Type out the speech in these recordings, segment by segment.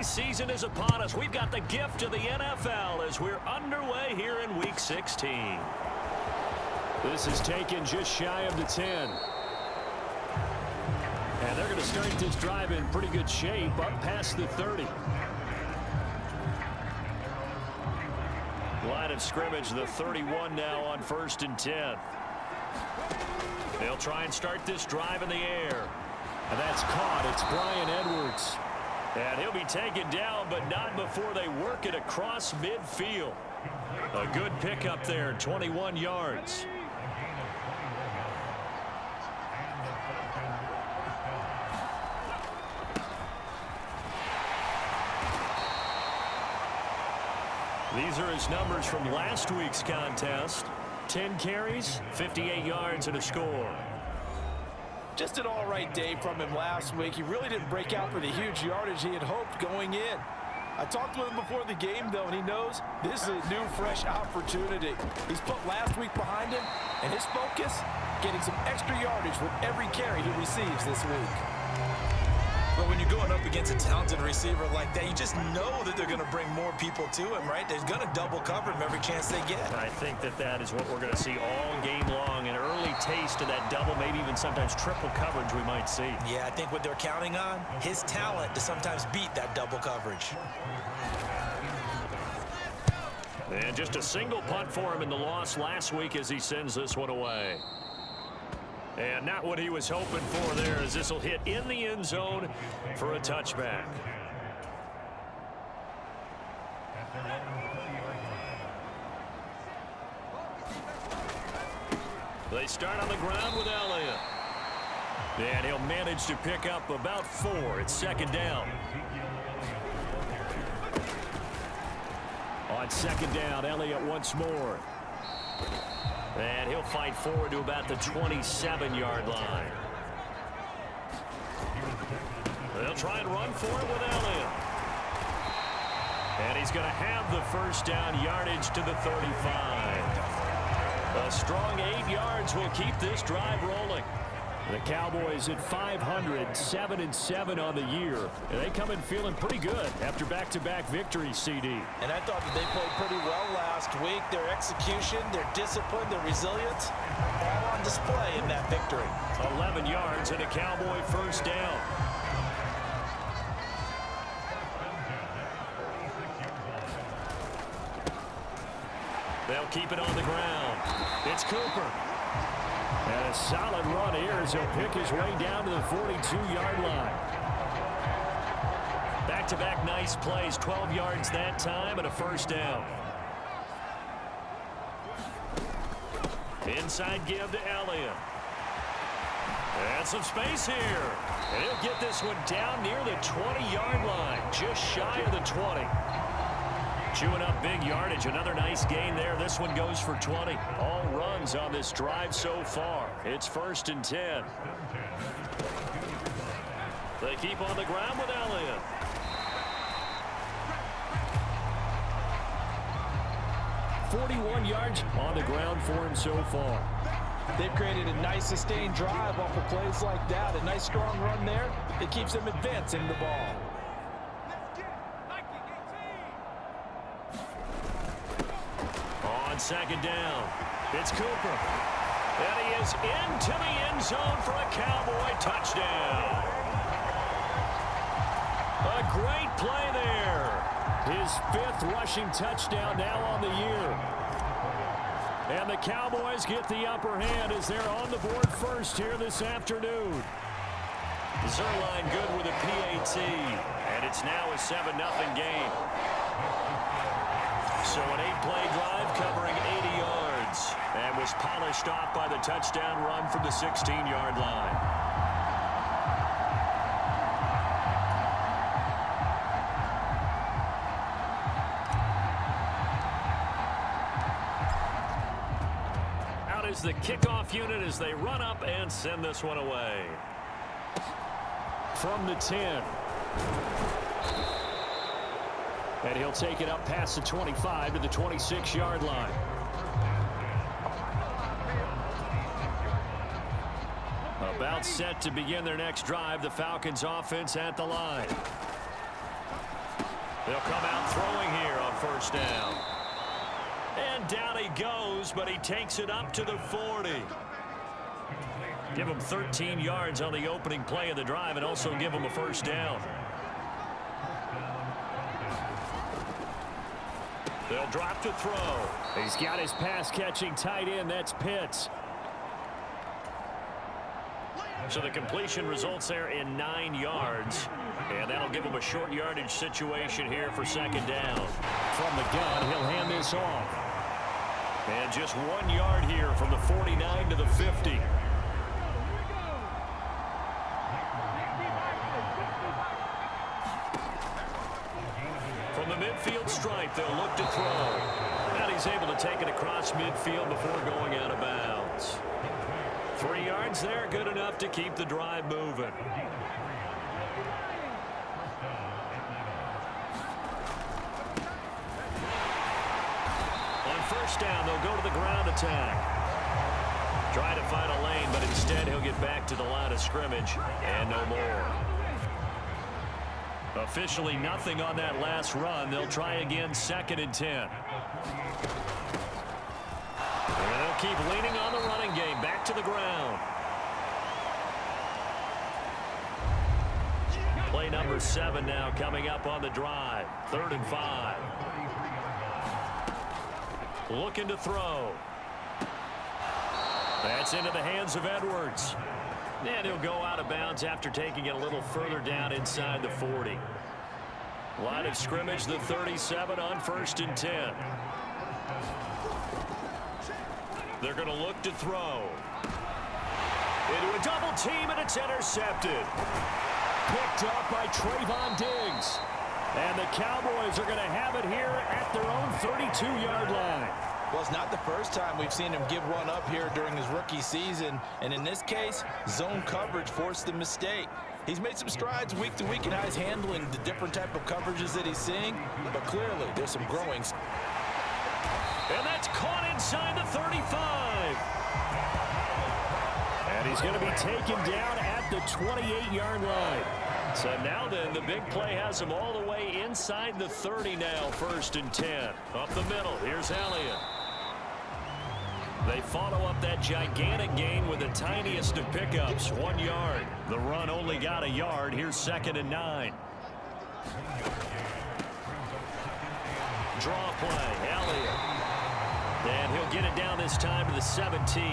holiday season is upon us. We've got the gift of the NFL as we're underway here in Week 16. This is taken just shy of the 10. And they're going to start this drive in pretty good shape up past the 30. Line of scrimmage, the 31 now on 1st and 10. They'll try and start this drive in the air. And that's caught. It's Bryan Edwards. And he'll be taken down, but not before they work it across midfield. A good pickup there, 21 yards. These are his numbers from last week's contest. 10 carries, 58 yards, and a score. Just an all-right day from him last week. He really didn't break out for the huge yardage he had hoped going in. I talked to him before the game, though, and he knows this is a new, fresh opportunity. He's put last week behind him, and his focus, getting some extra yardage with every carry he receives this week. But when you're going up against a talented receiver like that, you just know that they're going to bring more people to him, right? They're going to double cover him every chance they get. I think that is what we're going to see all game long. An early taste of that double, maybe even sometimes triple coverage we might see. Yeah, I think what they're counting on, his talent to sometimes beat that double coverage. And just a single punt for him in the loss last week as he sends this one away. And not what he was hoping for there, as this will hit in the end zone for a touchback. They start on the ground with Elliott. And he'll manage to pick up about 4. It's 2nd down. On 2nd down, Elliott once more. And he'll fight forward to about the 27-yard line. They'll try and run for it with Elliott. And he's going to have the 1st down, yardage to the 35. A strong 8 yards will keep this drive rolling. The Cowboys at 500, 7-7 on the year. And they come in feeling pretty good after back-to-back victories, CD. And I thought that they played pretty well last week. Their execution, their discipline, their resilience, all on display in that victory. 11 yards and a Cowboy 1st down. They'll keep it on the ground. It's Cooper. And a solid run here as he'll pick his way down to the 42-yard line. Back-to-back nice plays, 12 yards that time and a 1st down. Inside give to Elliott. And some space here. And he'll get this one down near the 20-yard line, just shy of the 20. Chewing up big yardage. Another nice gain there. This one goes for 20. All runs on this drive so far. It's 1st and 10. They keep on the ground with Elliott. .41 yards on the ground for him so far. They've created a nice sustained drive off of plays like that. A nice strong run there. It keeps them advancing the ball. On 2nd down, it's Cooper. And he is into the end zone for a Cowboy touchdown. A great play there. His 5th rushing touchdown now on the year. And the Cowboys get the upper hand as they're on the board first here this afternoon. Zerline good with a PAT. And it's now a 7-0 game. So an 8-play drive covering 80 yards. And was polished off by the touchdown run from the 16-yard line. Out is the kickoff unit as they run up and send this one away. From the 10. And he'll take it up past the 25 to the 26-yard line. About set to begin their next drive. The Falcons offense at the line. They'll come out throwing here on first down. And down he goes, but he takes it up to the 40. Give him 13 yards on the opening play of the drive and also give him a first down. They'll drop to throw. He's got his pass-catching tight end. That's Pitts. So the completion results there in 9 yards. And that'll give him a short yardage situation here for second down. From the gun, he'll hand this off. And just 1 yard here from the 49 to the 50. From the midfield stripe, they'll look to throw. And he's able to take it across midfield before going out of bounds. 3 yards there, good enough to keep the drive moving. On first down, they'll go to the ground attack. Try to find a lane, but instead he'll get back to the line of scrimmage and no more. Officially nothing on that last run. They'll try again, 2nd and 10. And they'll keep leaning on the running game. Back to the ground. Play number 7 now coming up on the drive. 3rd and 5. Looking to throw. That's into the hands of Edwards. And he'll go out of bounds after taking it a little further down inside the 40. Line of scrimmage, the 37 on 1st and 10. They're going to look to throw. Into a double team, and it's intercepted. Picked up by Trayvon Diggs. And the Cowboys are going to have it here at their own 32-yard line. Well, it's not the first time we've seen him give one up here during his rookie season. And in this case, zone coverage forced the mistake. He's made some strides week to week in how he's handling the different type of coverages that he's seeing. But clearly, there's some growing. And that's caught inside the 35. And he's going to be taken down at the 28-yard line. So now then, the big play has him all the way inside the 30 now, 1st and 10. Up the middle, here's Elliott. They follow up that gigantic gain with the tiniest of pickups, 1 yard. The run only got a yard. Here's 2nd and 9. Draw play, Elliott. And he'll get it down this time to the 17.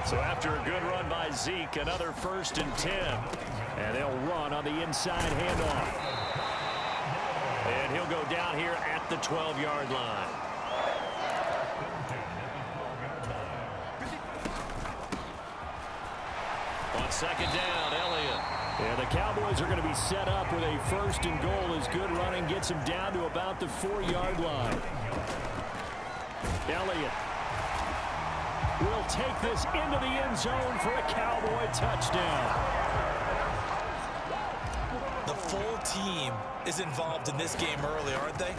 So after a good run by Zeke, another 1st and 10. And they'll run on the inside handoff. And he'll go down here at the 12-yard line. On 2nd down, Elliott. Yeah, the Cowboys are going to be set up with a 1st and goal as good running gets him down to about the 4-yard line. Elliott will take this into the end zone for a Cowboy touchdown. The full team is involved in this game early, aren't they?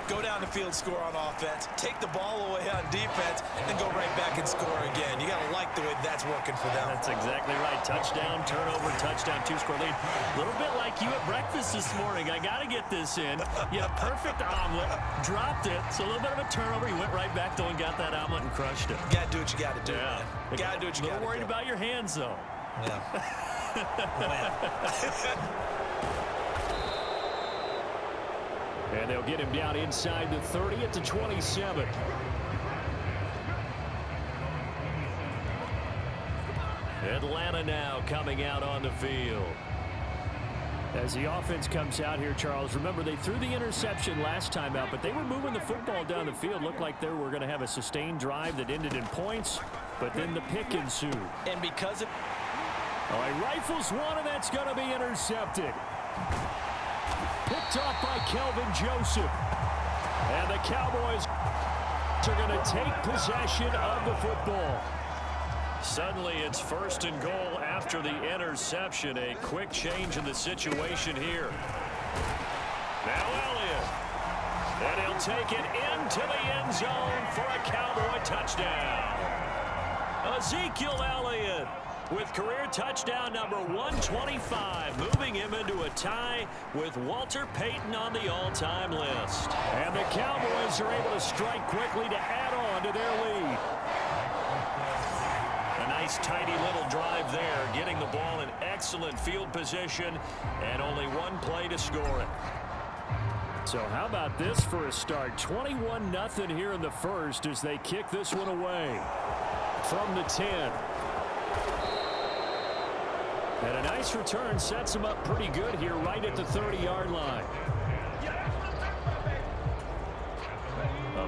Go down the field, score on offense, take the ball away on defense, and go right back and score again. You got to like the way that's working for them. That's exactly right. Touchdown, turnover, touchdown, 2-score lead. A little bit like you at breakfast this morning. I got to get this in. You had a perfect omelet, dropped it, so a little bit of a turnover. You went right back, though, and got that omelet and crushed it. Got to do what you got to do, Yeah. man. Got to do what you got to do. A little worried about your hands, though. Yeah. And they'll get him down inside the 30 at the 27. Atlanta now coming out on the field. As the offense comes out here, Charles, remember they threw the interception last time out, but they were moving the football down the field. Looked like they were going to have a sustained drive that ended in points, but then the pick ensued. And because of... All right, rifles one, and that's going to be intercepted. Picked off by Kelvin Joseph. And the Cowboys are going to take possession of the football. Suddenly it's 1st and goal after the interception. A quick change in the situation here. Now Elliott. And he'll take it into the end zone for a Cowboy touchdown. Ezekiel Elliott with career touchdown number 125, moving him into a tie with Walter Payton on the all-time list. And the Cowboys are able to strike quickly to add on to their lead. A nice, tidy little drive there, getting the ball in excellent field position, and only one play to score it. So how about this for a start? 21-0 here in the first as they kick this one away from the 10. And a nice return sets them up pretty good here right at the 30-yard line.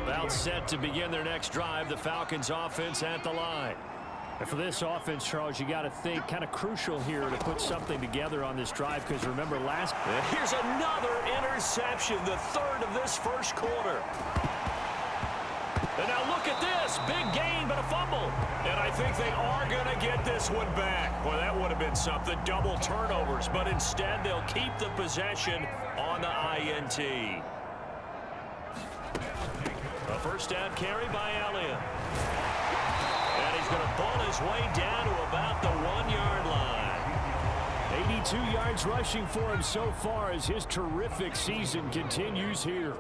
About set to begin their next drive, the Falcons offense at the line. And for this offense, Charles, you got to think kind of crucial here to put something together on this drive, because remember here's another interception, the third of this first quarter. And now look at this, big gain but a fumble. And I think they are going to get this one back. Boy, that would have been something, double turnovers, but instead they'll keep the possession on the INT. A first down carry by Elliott. And he's going to pull his way down to about the 1-yard line. 82 yards rushing for him so far as his terrific season continues here.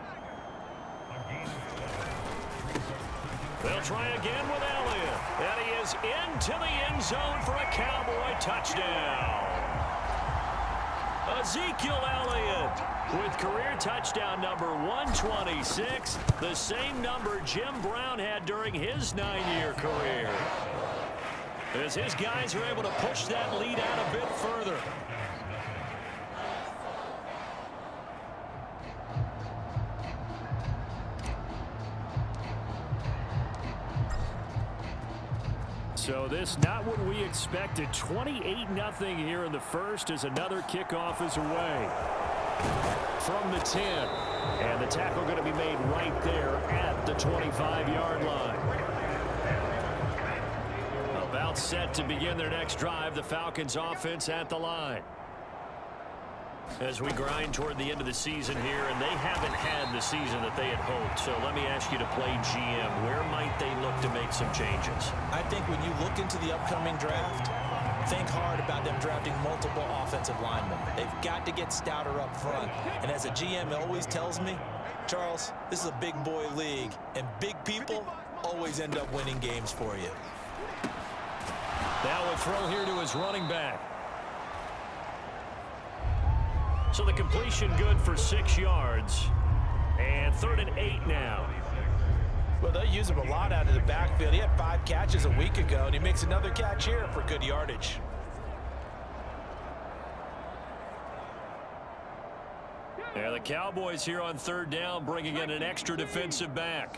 They'll try again with Elliott. And he is into the end zone for a Cowboy touchdown. Ezekiel Elliott with career touchdown number 126, the same number Jim Brown had during his 9-year career. As his guys are able to push that lead out a bit further. So this not what we expected. 28-0 here in the first as another kickoff is away from the 10. And the tackle going to be made right there at the 25-yard line. About set to begin their next drive, the Falcons offense at the line. As we grind toward the end of the season here, and they haven't had the season that they had hoped. So let me ask you to play GM. Where might they look to make some changes? I think when you look into the upcoming draft, think hard about them drafting multiple offensive linemen. They've got to get stouter up front. And as a GM always tells me, Charles, this is a big boy league, and big people always end up winning games for you. Now a throw here to his running back. So the completion good for 6 yards. And 3rd and 8 now. Well, they use him a lot out of the backfield. He had 5 catches a week ago, and he makes another catch here for good yardage. Yeah, the Cowboys here on 3rd down, bringing in an extra defensive back.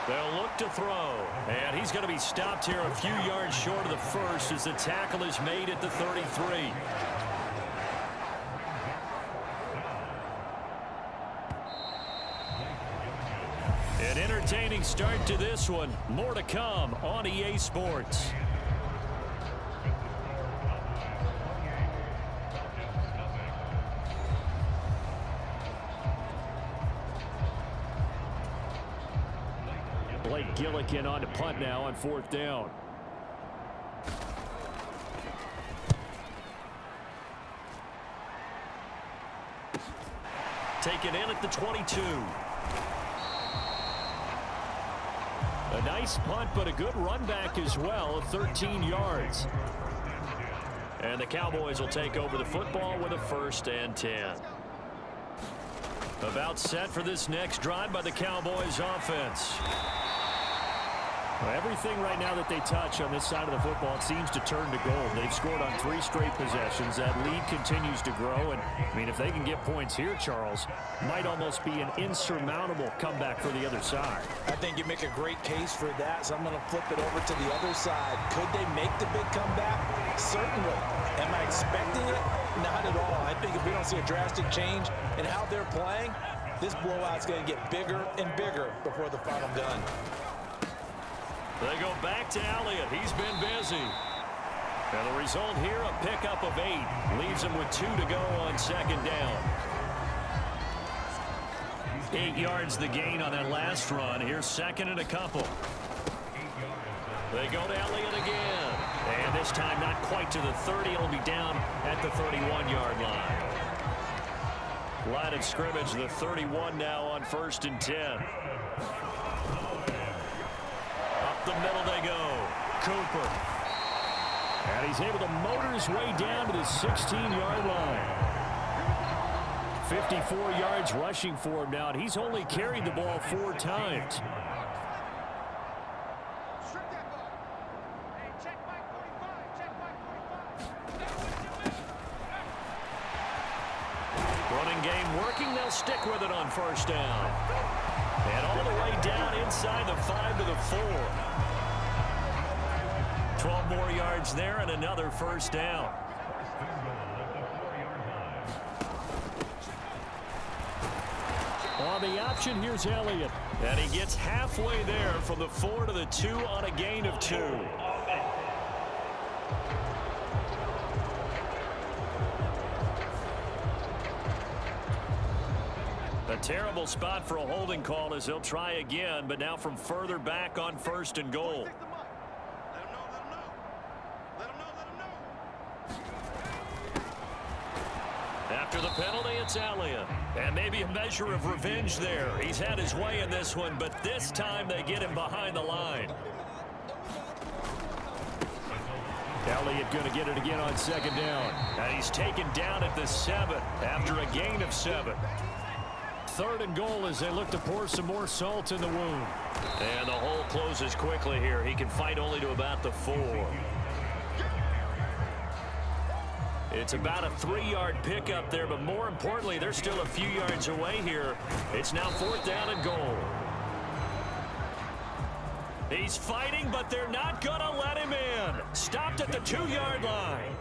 They'll look to throw, and he's going to be stopped here a few yards short of the first as the tackle is made at the 33. An entertaining start to this one. More to come on EA Sports. Blake Gillikin on to punt now on 4th down. Taken in at the 22. A nice punt, but a good run back as well of 13 yards. And the Cowboys will take over the football with a 1st and 10. About set for this next drive by the Cowboys offense. Well, everything right now that they touch on this side of the football, it seems to turn to gold. They've scored on 3 straight possessions. That lead continues to grow. And, I mean, if they can get points here, Charles, might almost be an insurmountable comeback for the other side. I think you make a great case for that, so I'm going to flip it over to the other side. Could they make the big comeback? Certainly. Am I expecting it? Not at all. I think if we don't see a drastic change in how they're playing, this blowout's going to get bigger and bigger before the final gun. They go back to Elliott. He's been busy. And the result here, a pickup of 8. Leaves him with 2 to go on 2nd down. 8 yards the gain on that last run. Here's second and a couple. They go to Elliott again. And this time not quite to the 30. It'll be down at the 31-yard line. Line of scrimmage, the 31 now on 1st and 10. Up the middle they go. Cooper. And he's able to motor his way down to the 16-yard line. 54 yards rushing for him now, and he's only carried the ball 4 times. Running game working. They'll stick with it on 1st down. And all the way down inside the 5 to the 4. 12 more yards there and another 1st down. On the option, here's Elliott. And he gets halfway there from the 4 to the 2 on a gain of 2. A terrible spot for a holding call as he'll try again, but now from further back on 1st and goal. After the penalty, it's Elliott. And maybe a measure of revenge there. He's had his way in this one, but this time they get him behind the line. Elliott going to get it again on 2nd down. And he's taken down at the 7 after a gain of 7. 3rd and goal as they look to pour some more salt in the wound. And the hole closes quickly here. He can fight only to about the 4. It's about a 3-yard pickup there, but more importantly, they're still a few yards away here. It's now 4th down and goal. He's fighting, but they're not going to let him in. Stopped at the 2-yard line.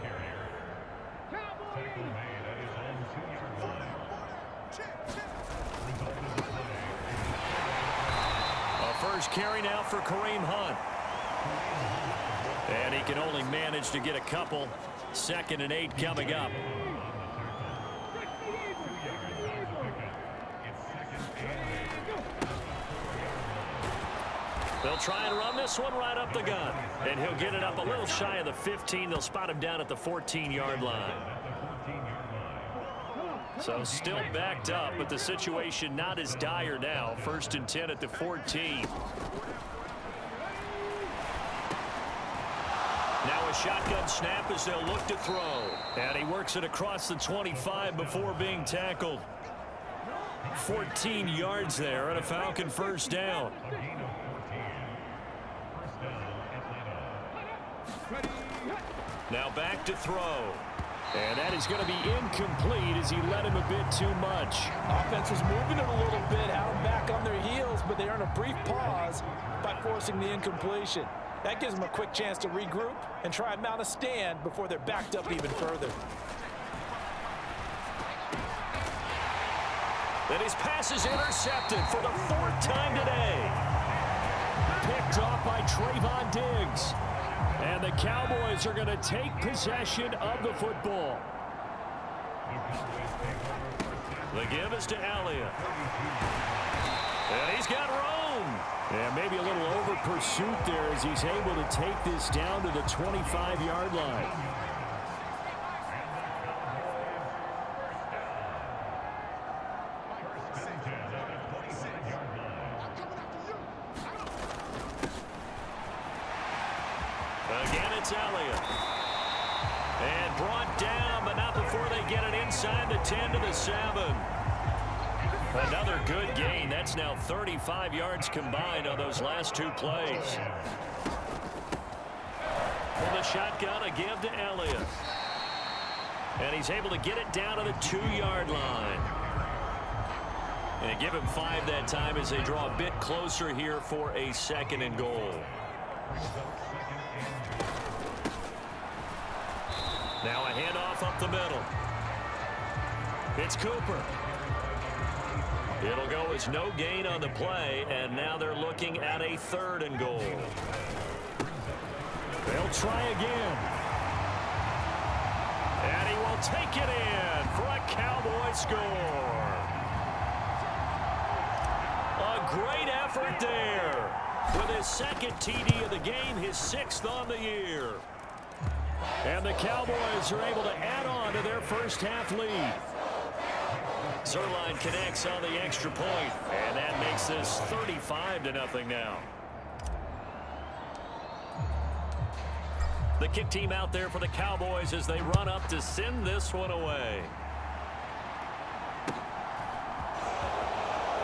A first carry now for Kareem Hunt. And he can only manage to get a couple. 2nd and 8 coming up. They'll try and run this one right up the gun. And he'll get it up a little shy of the 15. They'll spot him down at the 14-yard line. So still backed up, but the situation not as dire now. 1st and 10 at the 14. Now a shotgun snap as they'll look to throw. And he works it across the 25 before being tackled. 14 yards there and a Falcon 1st down. Now back to throw. And that is going to be incomplete as he led him a bit too much. Offense was moving it a little bit, had them back on their heels, but they earn a brief pause by forcing the incompletion. That gives them a quick chance to regroup and try and mount a stand before they're backed up even further. And his pass is intercepted for the 4th time today. Picked off by Trayvon Diggs. And the Cowboys are going to take possession of the football. The give is to Elliott. And he's got room. And maybe a little over pursuit there as he's able to take this down to the 25-yard line. Again, it's Elliott. And brought down, but not before they get it inside the 10 to the 7. Another good gain. That's now 35 yards combined on those last 2 plays. From the shotgun, a give to Elliott. And he's able to get it down to the 2-yard line. And give him 5 that time as they draw a bit closer here for a 2nd and goal. Now a handoff up the middle. It's Cooper. It'll go as no gain on the play, and now they're looking at a 3rd and goal. They'll try again. And he will take it in for a Cowboy score. great effort there. With his second TD of the game, his 6th on the year. And the Cowboys are able to add on to their first half lead. Zerline connects on the extra point, and that makes this 35-0 now. The kick team out there for the Cowboys as they run up to send this one away.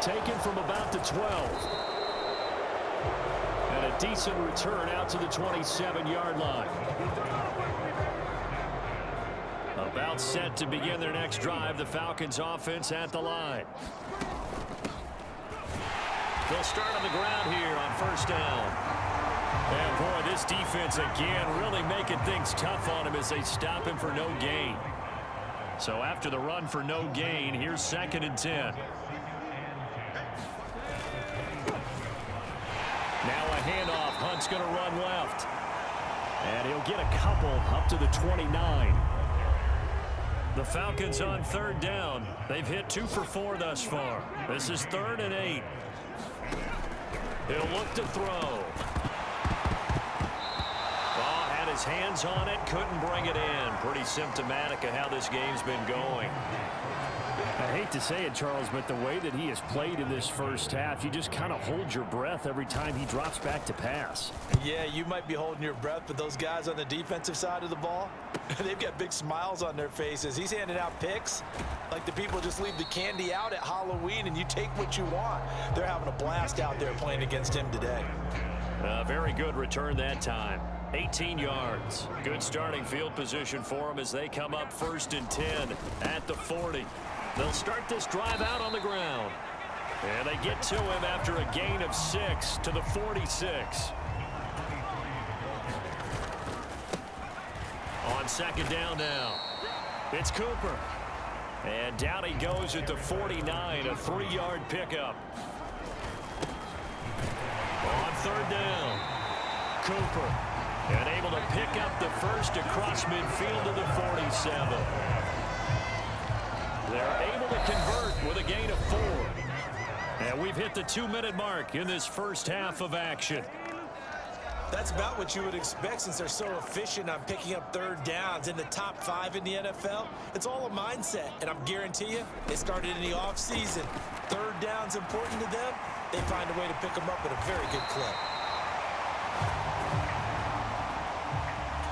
Taken from about the 12. And a decent return out to the 27-yard line. About set to begin their next drive. The Falcons offense at the line. They'll start on the ground here on first down. And boy, this defense again really making things tough on him as they stop him for no gain. So after the run for no gain, here's 2nd and 10. Now a handoff. Hunt's going to run left. And he'll get a couple up to the 29. The Falcons on 3rd down. They've hit 2 for 4 thus far. This is 3rd and 8. He'll look to throw. Oh, had his hands on it, couldn't bring it in. Pretty symptomatic of how this game's been going. I hate to say it, Charles, but the way that he has played in this first half, you just kind of hold your breath every time he drops back to pass. Yeah, you might be holding your breath, but those guys on the defensive side of the ball, they've got big smiles on their faces. He's handing out picks like the people just leave the candy out at Halloween and you take what you want. They're having a blast out there playing against him today. Very good return that time. 18 yards. Good starting field position for them as they come up 1st and 10 at the 40. They'll start this drive out on the ground. And they get to him after a gain of 6 to the 46. On 2nd down now. It's Cooper. And down he goes at the 49, a 3-yard pickup. On 3rd down, Cooper. And able to pick up the first across midfield to the 47. They're able to convert with a gain of 4. And we've hit the 2-minute mark in this first half of action. That's about what you would expect since they're so efficient on picking up 3rd downs in the top 5 in the NFL. It's all a mindset, and I'm guarantee you it started in the offseason. 3rd down's important to them. They find a way to pick them up at a very good clip.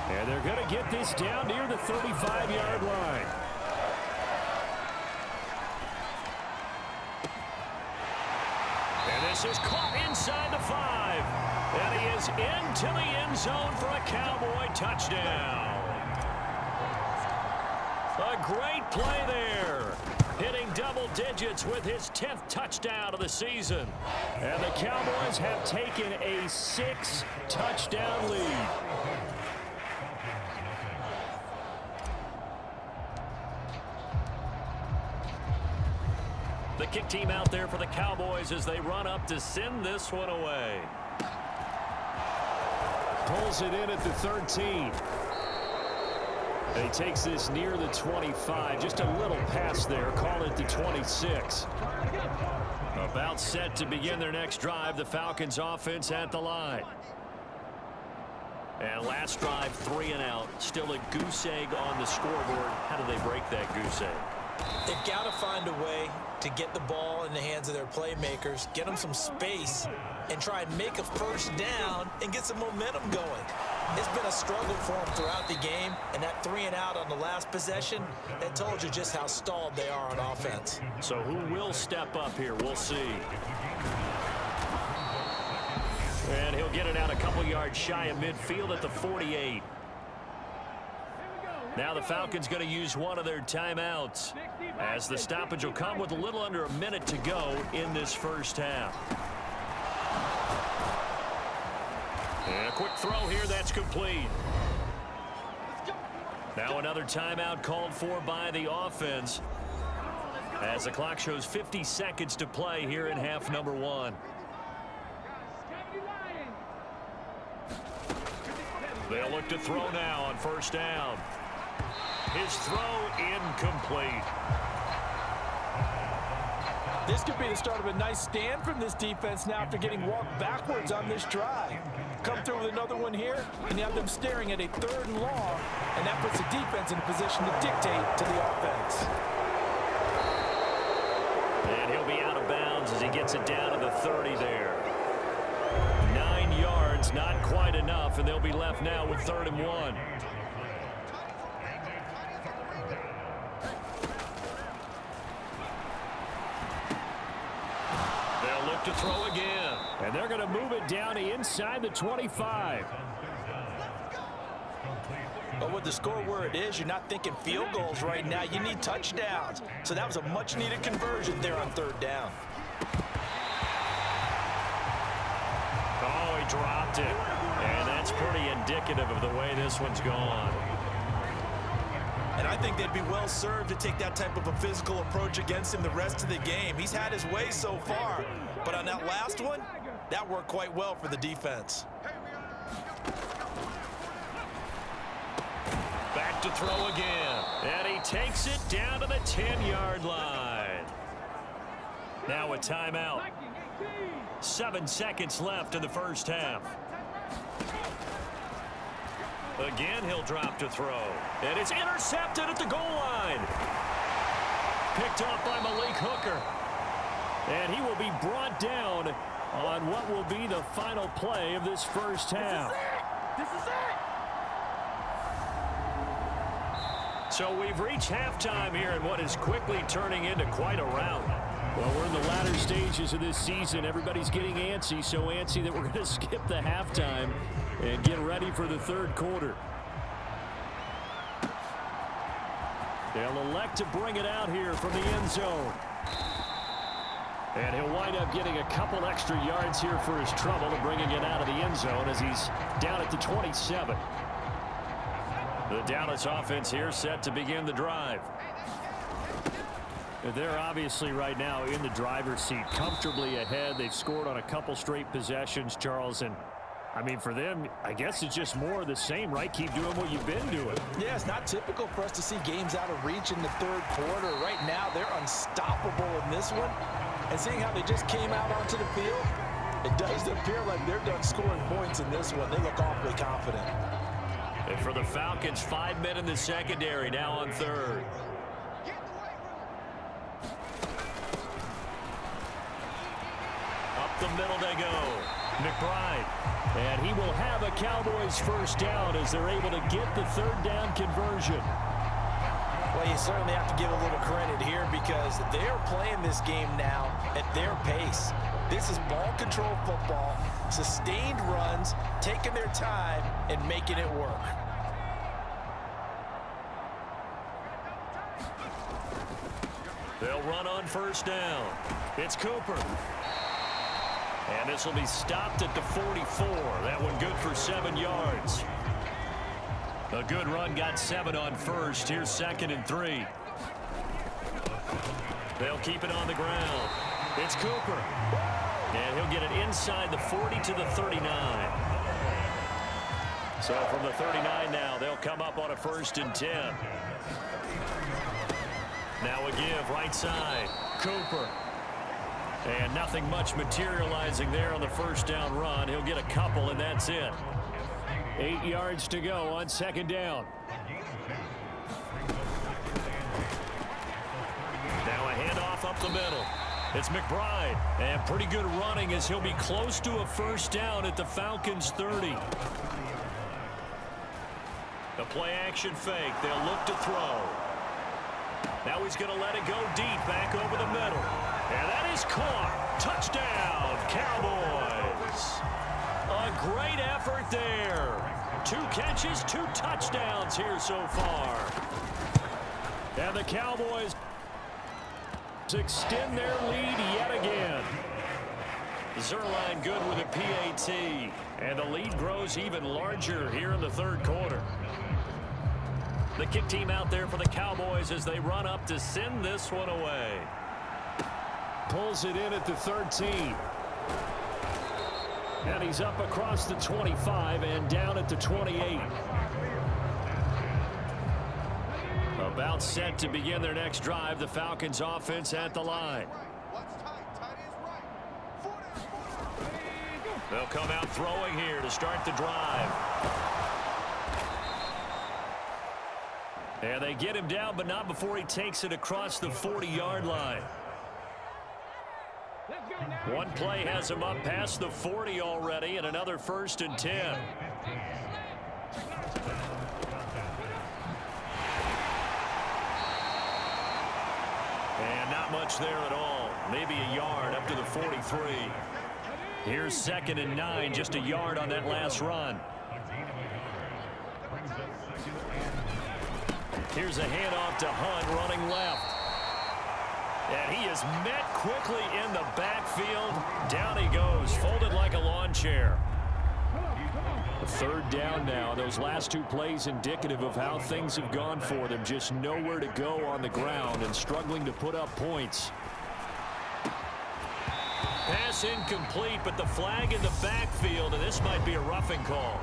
And they're going to get this down near the 35-yard line. And this is caught inside the 5. And he is into the end zone for a Cowboy touchdown. A great play there. Hitting double digits with his 10th touchdown of the season. And the Cowboys have taken a 6-touchdown lead. The kick team out there for the Cowboys as they run up to send this one away. Pulls it in at the 13. And he takes this near the 25. Just a little pass there. Call it the 26. About set to begin their next drive. The Falcons offense at the line. And last drive, 3 and out. Still a goose egg on the scoreboard. How do they break that goose egg? They've got to find a way to get the ball in the hands of their playmakers, get them some space, and try and make a first down and get some momentum going. It's been a struggle for them throughout the game, and that 3 and out on the last possession, that told you just how stalled they are on offense. So who will step up here? We'll see. And he'll get it out a couple yards shy of midfield at the 48. Now the Falcons going to use one of their timeouts as the stoppage will come with a little under a minute to go in this first half. And a quick throw here that's complete. Now another timeout called for by the offense as the clock shows 50 seconds to play here in half number 1. They'll look to throw now on first down. His throw incomplete. This could be the start of a nice stand from this defense now after getting walked backwards on this drive. Come through with another one here, and you have them staring at a 3rd and long, and that puts the defense in a position to dictate to the offense. And he'll be out of bounds as he gets it down to the 30 there. 9 yards, not quite enough, and they'll be left now with 3rd and 1. They'll look to throw again. And they're going to move it down to inside the 25. But with the score where it is, you're not thinking field goals right now. You need touchdowns. So that was a much-needed conversion there on 3rd down. Oh, he dropped it. And that's pretty indicative of the way this one's gone. And I think they'd be well served to take that type of a physical approach against him the rest of the game. He's had his way so far. But on that last one, that worked quite well for the defense. Back to throw again. And he takes it down to the 10-yard line. Now a timeout. 7 seconds left in the first half. Again, he'll drop to throw. And it's intercepted at the goal line. Picked up by Malik Hooker. And he will be brought down on what will be the final play of this first half. This is it! So we've reached halftime here in what is quickly turning into quite a rout. Well, we're in the latter stages of this season. Everybody's getting antsy, so antsy that we're going to skip the halftime and get ready for the 3rd quarter. They'll elect to bring it out here from the end zone. And he'll wind up getting a couple extra yards here for his trouble and bringing it out of the end zone as he's down at the 27. The Dallas offense here set to begin the drive. They're obviously right now in the driver's seat, comfortably ahead. They've scored on a couple straight possessions, Charles, and I mean, for them, I guess it's just more of the same, right? Keep doing what you've been doing. Yeah, it's not typical for us to see games out of reach in the 3rd quarter. Right now, they're unstoppable in this one. And seeing how they just came out onto the field, it does appear like they're done scoring points in this one. They look awfully confident. And for the Falcons, 5 men in the secondary, now on 3rd. Up the middle they go. McBride. And he will have a Cowboys first down as they're able to get the 3rd down conversion. Well, you certainly have to give a little credit here because they're playing this game now at their pace. This is ball control football, sustained runs, taking their time and making it work. They'll run on first down. It's Cooper. And this will be stopped at the 44. That one good for 7 yards. A good run, got 7 on first. Here's 2nd and 3. They'll keep it on the ground. It's Cooper. And he'll get it inside the 40 to the 39. So from the 39 now, they'll come up on a 1st and 10. Now a give right side. Cooper. And nothing much materializing there on the first down run. He'll get a couple, and that's it. 8 yards to go on 2nd down. Now a handoff up the middle. It's McBride. And pretty good running as he'll be close to a first down at the Falcons 30. The play action fake. They'll look to throw. Now he's going to let it go deep back over the middle. And that is caught. Touchdown, Cowboys. A great effort there. 2 catches, 2 touchdowns here so far. And the Cowboys extend their lead yet again. Zerline good with a PAT. And the lead grows even larger here in the 3rd quarter. The kick team out there for the Cowboys as they run up to send this one away. Pulls it in at the 13. And he's up across the 25 and down at the 28. About set to begin their next drive. The Falcons offense at the line. They'll come out throwing here to start the drive. And they get him down, but not before he takes it across the 40-yard line. One play has him up past the 40 already, and another 1st and 10. And not much there at all. Maybe a yard up to the 43. Here's 2nd and 9, just a yard on that last run. Here's a handoff to Hunt running left. And he is met quickly in the backfield. Down he goes, folded like a lawn chair. 3rd down now. Those last 2 plays indicative of how things have gone for them. Just nowhere to go on the ground and struggling to put up points. Pass incomplete, but the flag in the backfield, and this might be a roughing call.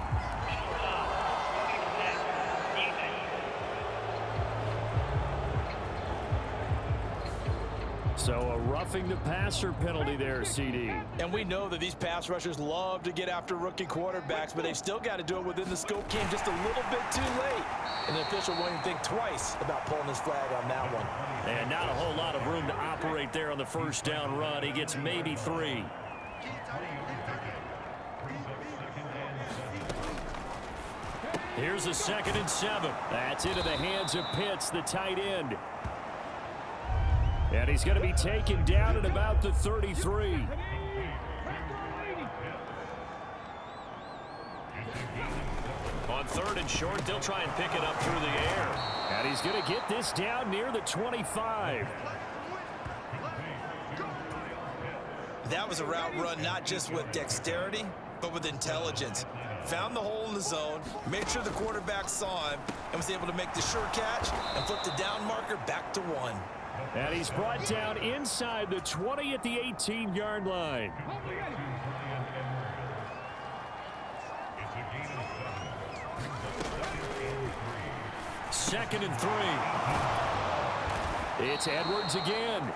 So a roughing the passer penalty there, CD. And we know that these pass rushers love to get after rookie quarterbacks, but they've still got to do it within the scope game just a little bit too late. And the official won't even think twice about pulling his flag on that one. And not a whole lot of room to operate there on the 1st down run. He gets maybe 3. Here's a 2nd and 7. That's into the hands of Pitts, the tight end. And he's going to be taken down at about the 33. On 3rd and short, they'll try and pick it up through the air. And he's going to get this down near the 25. That was a route run not just with dexterity, but with intelligence. Found the hole in the zone, made sure the quarterback saw him, and was able to make the sure catch and flip the down marker back to 1. And he's brought down inside the 20 at the 18-yard line. Second and 3. It's Edwards again.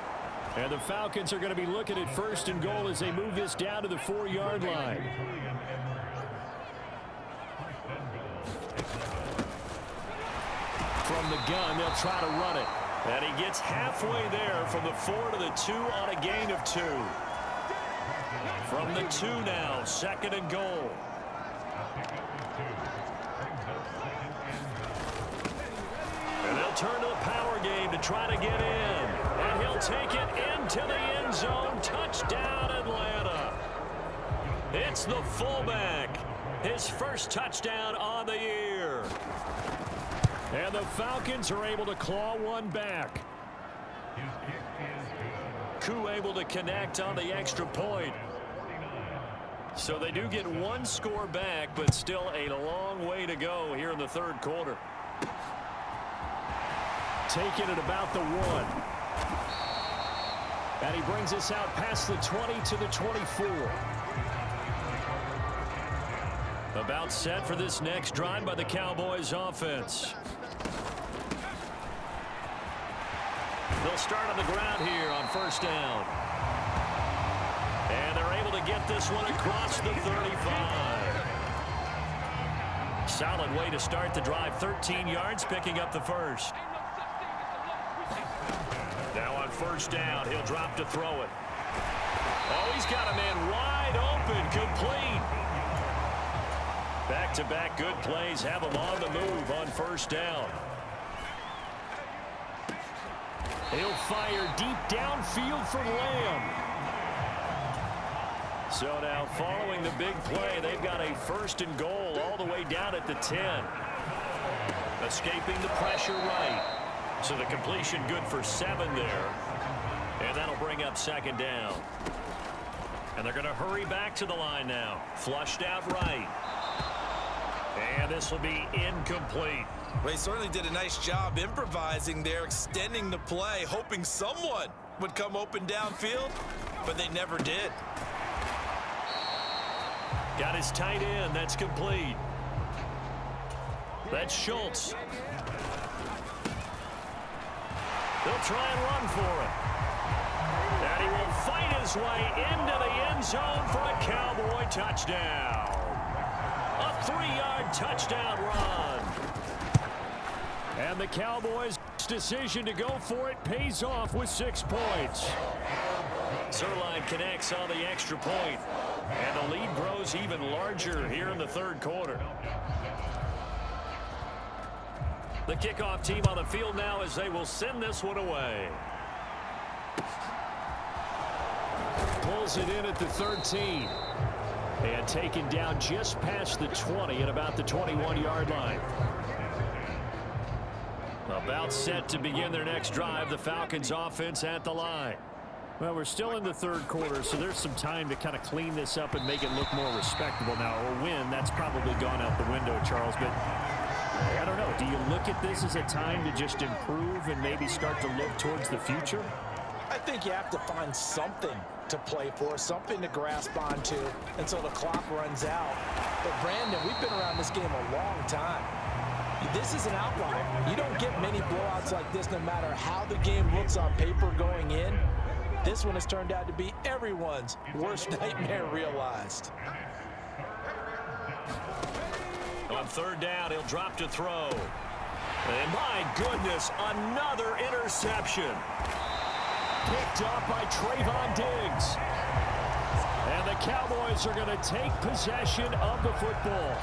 And the Falcons are going to be looking at 1st and goal as they move this down to the 4-yard line. From the gun, they'll try to run it. And he gets halfway there from the 4 to the 2 on a gain of 2. From the 2 now, 2nd and goal. And they'll turn to the power game to try to get in. And he'll take it into the end zone. Touchdown, Atlanta. It's the fullback. His 1st touchdown on the year. And the Falcons are able to claw one back. Koo able to connect on the extra point. So they do get 1 score back, but still a long way to go here in the 3rd quarter. Taken at about the 1. And he brings us out past the 20 to the 24. About set for this next drive by the Cowboys offense. They'll start on the ground here on 1st down. And they're able to get this one across the 35. Solid way to start the drive. 13 yards, picking up the 1st. Now on 1st down, he'll drop to throw it. Oh, he's got a man wide open, complete. Back-to-back good plays have him on the move on 1st down. He'll fire deep downfield for Lamb. So now following the big play, they've got a 1st and goal all the way down at the 10. Escaping the pressure right. So the completion good for 7 there. And that'll bring up 2nd down. And they're going to hurry back to the line now. Flushed out right. And this will be incomplete. Well, he certainly did a nice job improvising there, extending the play, hoping someone would come open downfield, but they never did. Got his tight end. That's complete. That's Schultz. They'll try and run for it. And he will fight his way into the end zone for a Cowboy touchdown. A 3-yard touchdown run. And the Cowboys' decision to go for it pays off with 6 points. Zerline connects on the extra point. And the lead grows even larger here in the third quarter. The kickoff team on the field now as they will send this one away. Pulls it in at the 13. And taken down just past the 20 at about the 21-yard line. About set to begin their next drive. The Falcons offense at the line. Well, we're still in the third quarter, so there's some time to kind of clean this up and make it look more respectable now. A win, that's probably gone out the window, Charles. But I don't know. Do you look at this as a time to just improve and maybe start to look towards the future? I think you have to find something to play for, something to grasp onto until the clock runs out. But, Brandon, we've been around this game a long time. This is an outlier. You don't get many blowouts like this no matter how the game looks on paper going in. This one has turned out to be everyone's worst nightmare realized. On third down, he'll drop to throw. And my goodness, another interception. Picked up by Trayvon Diggs. And the Cowboys are going to take possession of the football.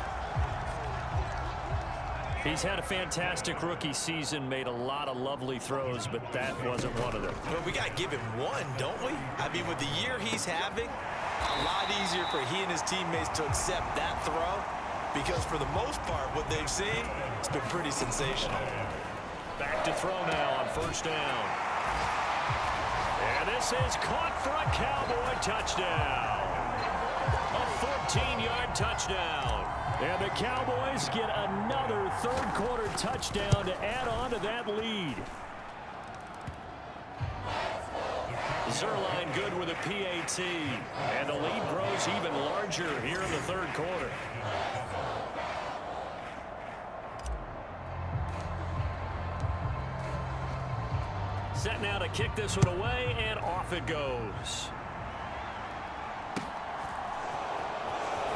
He's had a fantastic rookie season, made a lot of lovely throws, but that wasn't one of them. Well, we got to give him one, don't we? I mean, with the year he's having, a lot easier for he and his teammates to accept that throw because for the most part, what they've seen, it's been pretty sensational. Back to throw now on first down. And this is caught for a Cowboy touchdown. A 14-yard touchdown. And the Cowboys get another third-quarter touchdown to add on to that lead. Zerline good with a PAT. And the lead grows even larger here in the third quarter. Set now to kick this one away, and off it goes.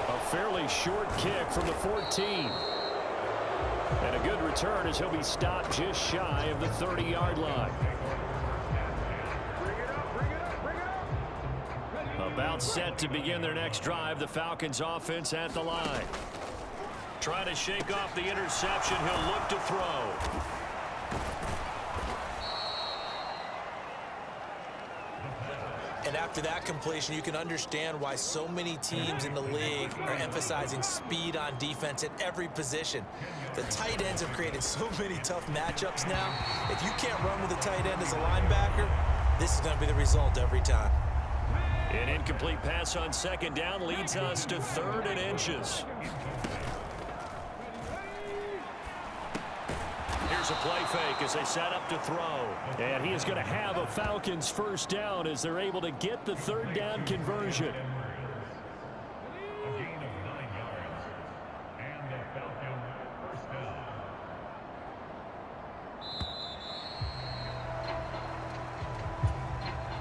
A fairly short kick from the 14. And a good return as he'll be stopped just shy of the 30-yard line. About set to begin their next drive. The Falcons offense at the line. Trying to shake off the interception. He'll look to throw. And after that completion, you can understand why so many teams in the league are emphasizing speed on defense at every position. The tight ends have created so many tough matchups now. If you can't run with a tight end as a linebacker, this is going to be the result every time. An incomplete pass on second down leads us to 3rd and inches. Here's a play fake as they set up to throw. And he is going to have a Falcons first down as they're able to get the 3rd down conversion.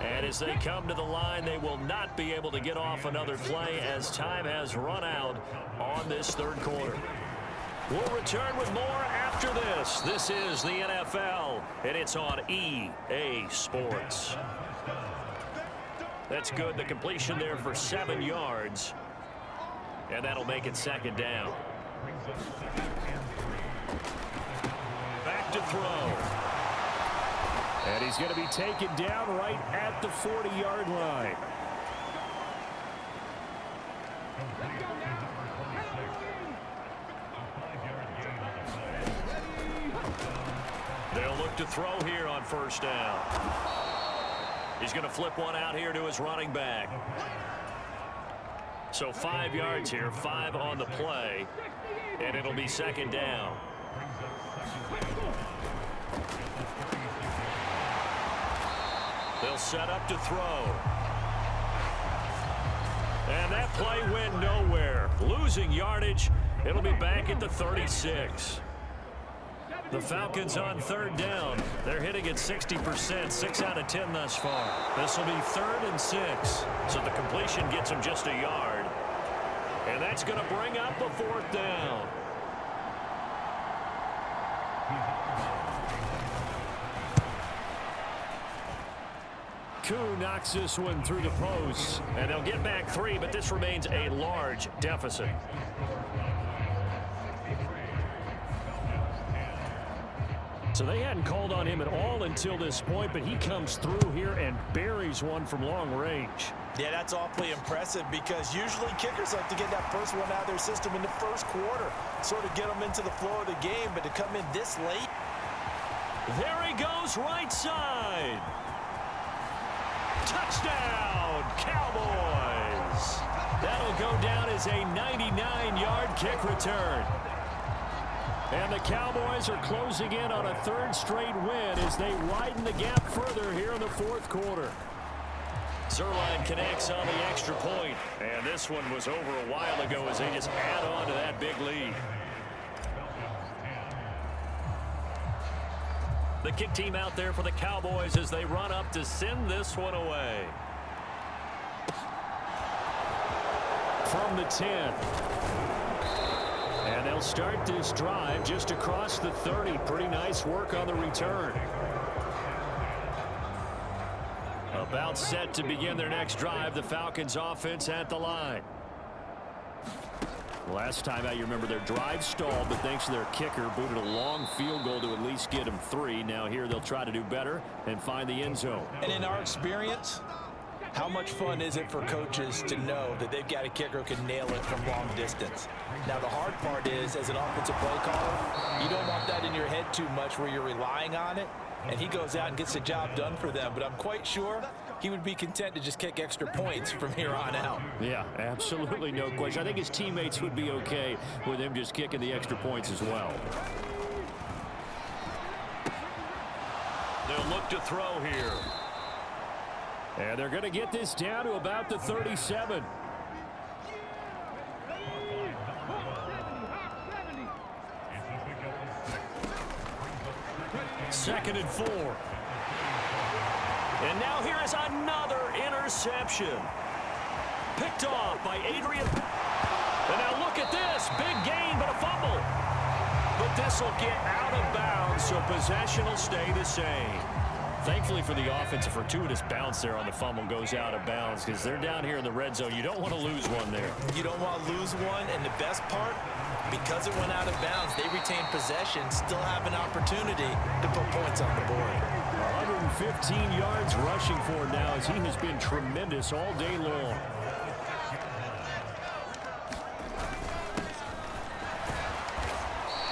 And as they come to the line, they will not be able to get off another play as time has run out on this third quarter. We'll return with more after this. This is the NFL, and it's on EA Sports. That's good. The completion there for 7 yards. And that'll make it 2nd down. Back to throw. And he's going to be taken down right at the 40-yard line. They'll look to throw here on first down. He's going to flip one out here to his running back. So 5 yards here, 5 on the play, and it'll be 2nd down. They'll set up to throw. And that play went nowhere. Losing yardage. It'll be back at the 36. The Falcons on third down. They're hitting at 60%, 6 out of 10 thus far. This will be 3rd and 6. So the completion gets them just a yard. And that's going to bring up a 4th down. Koo knocks this one through the post. And they'll get back 3, but this remains a large deficit. So they hadn't called on him at all until this point, but he comes through here and buries one from long range. Yeah, that's awfully impressive because usually kickers like to get that first one out of their system in the first quarter, sort of get them into the flow of the game, but to come in this late. There he goes, right side. Touchdown, Cowboys. That'll go down as a 99-yard kick return. And the Cowboys are closing in on a 3rd straight win as they widen the gap further here in the 4th quarter. Zerline connects on the extra point, and this one was over a while ago as they just add on to that big lead. The kick team out there for the Cowboys as they run up to send this one away. From the 10. And they'll start this drive just across the 30. Pretty nice work on the return. About set to begin their next drive. The Falcons offense at the line. Last time out, you remember their drive stalled, but thanks to their kicker, booted a long field goal to at least get them 3. Now here they'll try to do better and find the end zone. And in our experience, how much fun is it for coaches to know that they've got a kicker who can nail it from long distance? Now, the hard part is, as an offensive play caller, you don't want that in your head too much where you're relying on it, and he goes out and gets the job done for them. But I'm quite sure he would be content to just kick extra points from here on out. Yeah, absolutely no question. I think his teammates would be okay with him just kicking the extra points as well. They'll look to throw here. And they're going to get this down to about the 37. Second and 4. And now here is another interception. Picked off by Adrian. And now look at this. Big gain, but a fumble. But this will get out of bounds, so possession will stay the same. Thankfully for the offense, a fortuitous bounce there on the fumble goes out of bounds because they're down here in the red zone. You don't want to lose one there. You don't want to lose one, and the best part, because it went out of bounds, they retain possession, still have an opportunity to put points on the board. 115 yards rushing for now as he has been tremendous all day long.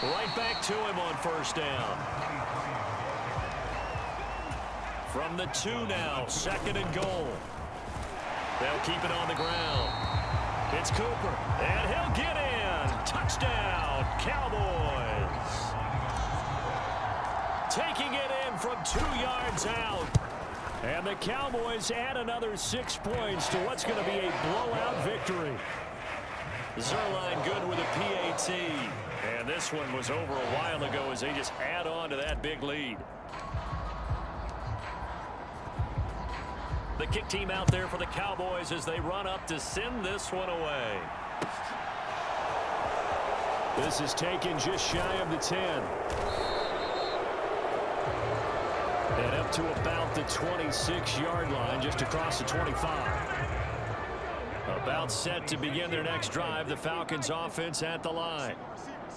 Right back to him on first down. From the 2 now, 2nd and goal. They'll keep it on the ground. It's Cooper, and he'll get in. Touchdown, Cowboys. Taking it in from 2 yards out. And the Cowboys add another 6 points to what's going to be a blowout victory. Zerline good with a PAT. And this one was over a while ago as they just add on to that big lead. The kick team out there for the Cowboys as they run up to send this one away. This is taken just shy of the 10. And up to about the 26-yard line, just across the 25. About set to begin their next drive, the Falcons offense at the line.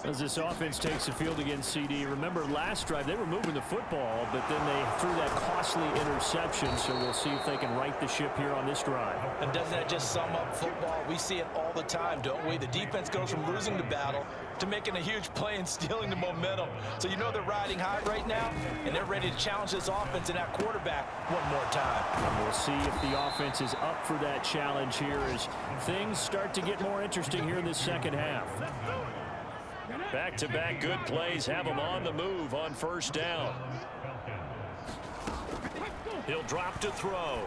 As this offense takes the field against CD, remember last drive they were moving the football, but then they threw that costly interception, so we'll see if they can right the ship here on this drive. And doesn't that just sum up football? We see it all the time, don't we? The defense goes from losing the battle to making a huge play and stealing the momentum. So you know they're riding high right now, and they're ready to challenge this offense and that quarterback one more time. And we'll see if the offense is up for that challenge here as things start to get more interesting here in the second half. Back-to-back good plays have him on the move on first down. He'll drop to throw.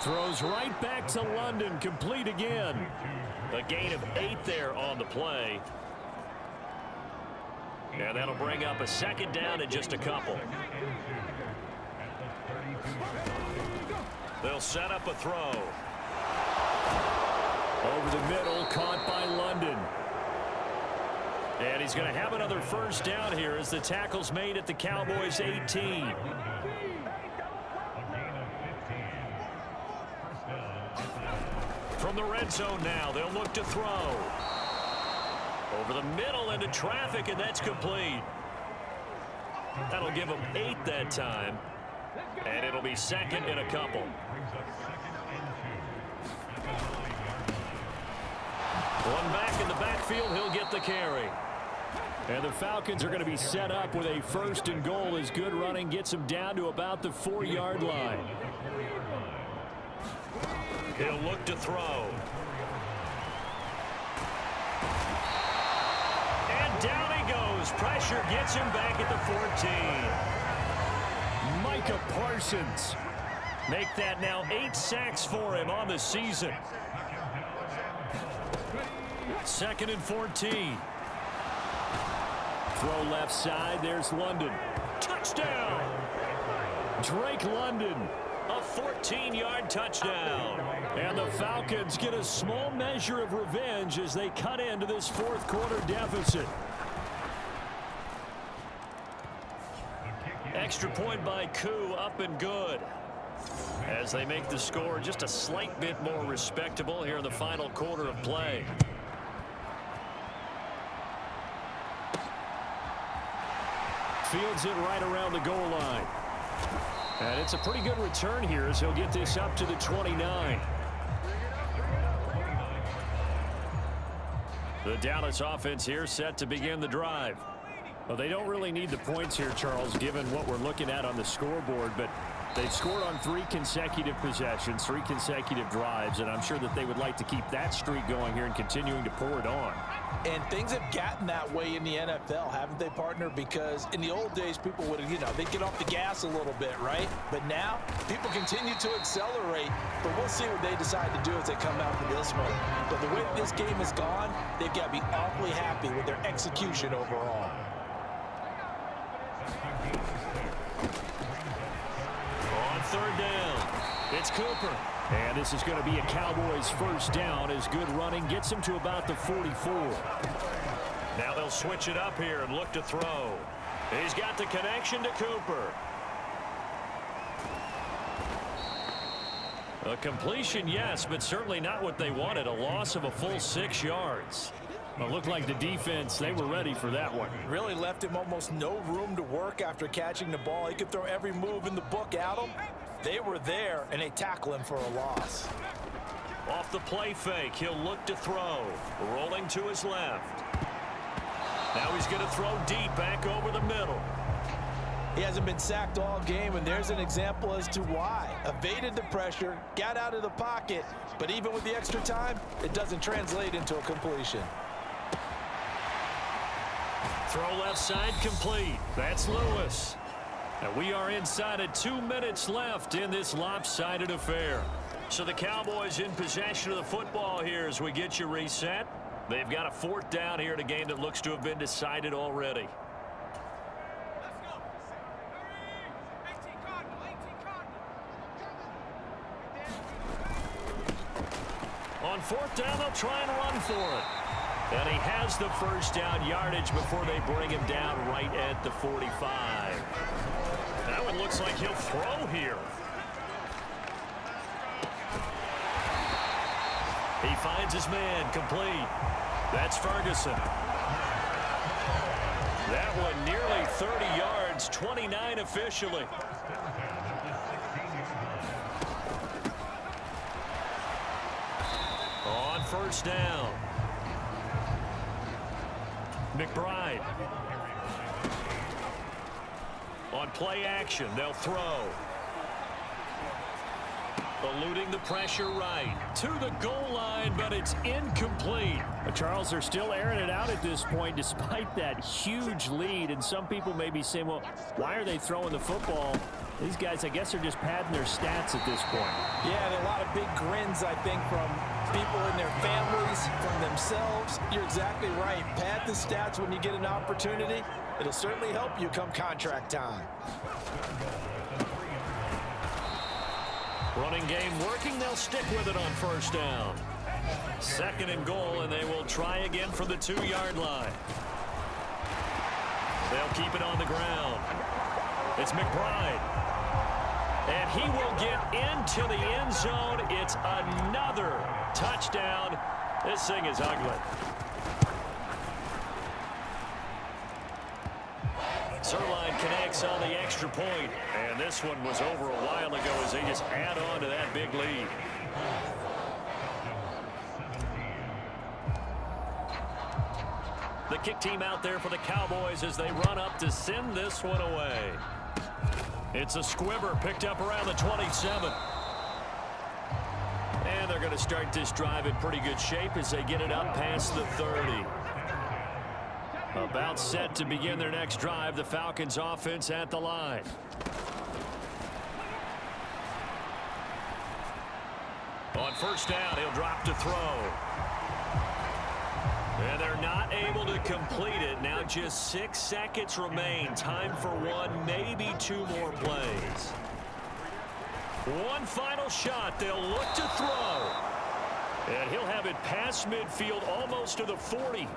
Throws right back to London, complete again. A gain of 8 there on the play. And that'll bring up a second down and just a couple. They'll set up a throw. Over the middle, caught by London. And he's going to have another first down here as the tackle's made at the Cowboys 18. From the red zone now, they'll look to throw. Over the middle into traffic, and that's complete. That'll give them 8 that time. And it'll be second and a couple. One back in the backfield, he'll get the carry. And the Falcons are going to be set up with a first and goal as good running gets them down to about the 4-yard line. He'll look to throw. And down he goes. Pressure gets him back at the 14. Micah Parsons. Make that now 8 sacks for him on the season. Second and 14. Throw left side. There's London. Touchdown. Drake London. A 14-yard touchdown. And the Falcons get a small measure of revenge as they cut into this fourth quarter deficit. Extra point by Koo, up and good. As they make the score just a slight bit more respectable here in the final quarter of play. Fields it right around the goal line. And it's a pretty good return here as he'll get this up to the 29. The Dallas offense here set to begin the drive. Well, they don't really need the points here, Charles, given what we're looking at on the scoreboard, but they've scored on 3 consecutive possessions, 3 consecutive drives, and I'm sure that they would like to keep that streak going here and continuing to pour it on. And things have gotten that way in the NFL, haven't they, partner? Because in the old days, people would, they'd get off the gas a little bit, right? But now, people continue to accelerate, but we'll see what they decide to do as they come out for this one. But the way this game has gone, they've got to be awfully happy with their execution overall. On third down, it's Cooper. And this is going to be a Cowboys first down as good running gets him to about the 44. Now they'll switch it up here and look to throw. He's got the connection to Cooper. A completion, yes, but certainly not what they wanted. A loss of a full 6 yards. It looked like the defense, they were ready for that one. Really left him almost no room to work after catching the ball. He could throw every move in the book at him. They were there, and they tackle him for a loss. Off the play fake, he'll look to throw. Rolling to his left. Now he's going to throw deep back over the middle. He hasn't been sacked all game, and there's an example as to why. Evaded the pressure, got out of the pocket, but even with the extra time, it doesn't translate into a completion. Throw left side complete. That's Lewis. And we are inside of 2 minutes left in this lopsided affair. So the Cowboys in possession of the football here as we get you reset. They've got a 4th down here in a game that looks to have been decided already. On 4th down, they'll try and run for it. And he has the first down yardage before they bring him down right at the 45. That one looks like he'll throw here. He finds his man complete. That's Ferguson. That one nearly 30 yards, 29 officially. On first down. McBride. On play action, they'll throw. Eluding the pressure right. To the goal line, but it's incomplete. Charles, they're still airing it out at this point despite that huge lead. And some people may be saying, well, why are they throwing the football? These guys, I guess, are just padding their stats at this point. Yeah, there are a lot of big grins, I think, from people and their families, from themselves. You're exactly right. Pad the stats when you get an opportunity. It'll certainly help you come contract time. Running game working. They'll stick with it on first down. 2nd and goal, and they will try again from the 2-yard line. They'll keep it on the ground. It's McBride. And he will get into the end zone. It's another touchdown. This thing is ugly. Zerline connects on the extra point. And this one was over a while ago as they just add on to that big lead. The kick team out there for the Cowboys as they run up to send this one away. It's a squibber picked up around the 27. And they're going to start this drive in pretty good shape as they get it up past the 30. About set to begin their next drive. The Falcons offense at the line. On first down, he'll drop to throw. And they're not able to complete it. Now just 6 seconds remain. Time for one, maybe 2 more plays. One final shot. They'll look to throw. And he'll have it past midfield almost to the 40.